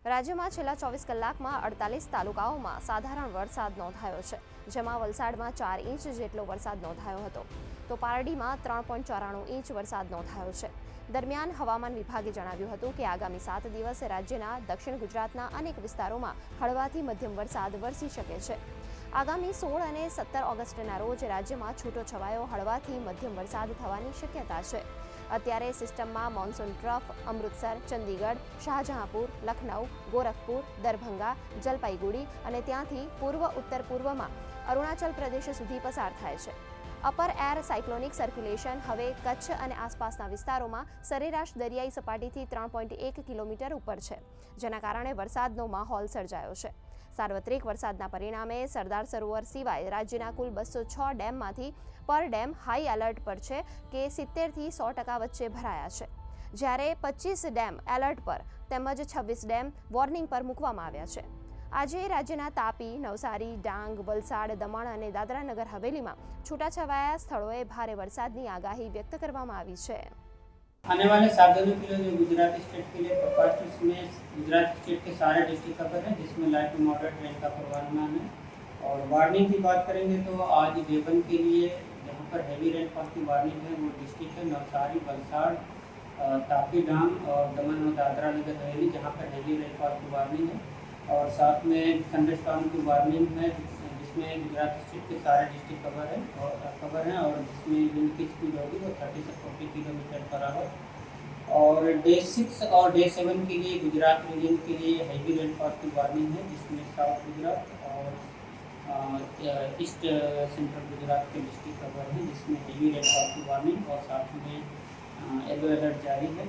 રાજ્યમાં છેલ્લા 24 કલાકમાં 48 તાલુકાઓમાં સાધારણ વરસાદ નોંધાયો છે, જેમાં વલસાડમાં 4 ઇંચ જેટલો વરસાદ નોંધાયો હતો, તો પારડીમાં 3.94 ઇંચ વરસાદ નોંધાયો છે। દરમિયાન હવામાન વિભાગે જણાવ્યું હતું કે આગામી 7 દિવસ રાજ્યના દક્ષિણ ગુજરાતના અનેક વિસ્તારોમાં હળવાથી મધ્યમ વરસાદ વરસી શકે છે। આગામી 16 અને 17 ઓગસ્ટના રોજ રાજ્યમાં છૂટોછવાયો હળવાથી મધ્યમ વરસાદ થવાની શક્યતા છે। અત્યારે સિસ્ટમમાં મોન્સૂન ટ્રફ અમૃતસર, ચંદીગઢ, શાહજહાંપુર, લખનઉ, ગોરખપુર, દરભંગા, જલપાઈગુડી અને ત્યાંથી પૂર્વ ઉત્તર પૂર્વમાં અરુણાચલ પ્રદેશ સુધી પસાર થાય છે। અપર એર સાયક્લોનિક સર્ક્યુલેશન હવે કચ્છ અને આસપાસના વિસ્તારોમાં સરેરાશ દરિયાઈ સપાટીથી 3.1 કિલોમીટર ઉપર છે, જેના કારણે વરસાદનો માહોલ સર્જાયો છે। સાર્વત્રિક વરસાદના પરિણામે સરદાર સરોવર સિવાય રાજ્યના કુલ 206 ડેમમાંથી પર ડેમ હાઈ એલર્ટ પર છે કે 70થી 100% વચ્ચે ભરાયા છે, જ્યારે 25 ડેમ એલર્ટ પર તેમજ 26 ડેમ વોર્નિંગ પર મૂકવામાં આવ્યા છે। આજે રાજ્યના તાપી, નવસારી, ડાંગ, વલસાડ, દમણ અને દાદરા નગર હવેલીમાં છૂટાછવાયા સ્થળોએ ભારે વરસાદની આગાહી વ્યક્ત કરવામાં આવી છે। आने वाले 7 दिनों के लिए जो गुजरात स्टेट के लिए फर्स्ट इसमें गुजरात स्टेट के सारे डिस्ट्रिक्ट कवर है, जिसमें लाइट टू मॉडरेट रेन का पूर्वानुमान है। और वार्निंग की बात करेंगे तो आज देवन के लिए जहाँ पर हैवी रेनफॉल की वार्निंग है वो डिस्ट्रिक्ट है नवसारी, वलसाड़, तापी, डांग और दमन और दादरा नगर हवेली, जहाँ पर हैवी रेनफॉल की वार्निंग है। और साथ में थंडरस्टॉर्म की वार्निंग है, जिसमें गुजरात स्टेट के सारे डिस्ट्रिक्ट कवर हैं और जिसमें विंड की स्पीड होगी वो 30 से 40 किलोमीटर पर आवर। और डे 6 और डे 7 के लिए गुजरात रीजन के लिए हैवी रेनफॉल की वार्निंग है, जिसमें साउथ गुजरात और ईस्ट सेंट्रल गुजरात के डिस्ट्रिक्ट कवर हैं, जिसमें हैवी रेनफॉल की वार्निंग और साथ में येलो अलर्ट जारी है।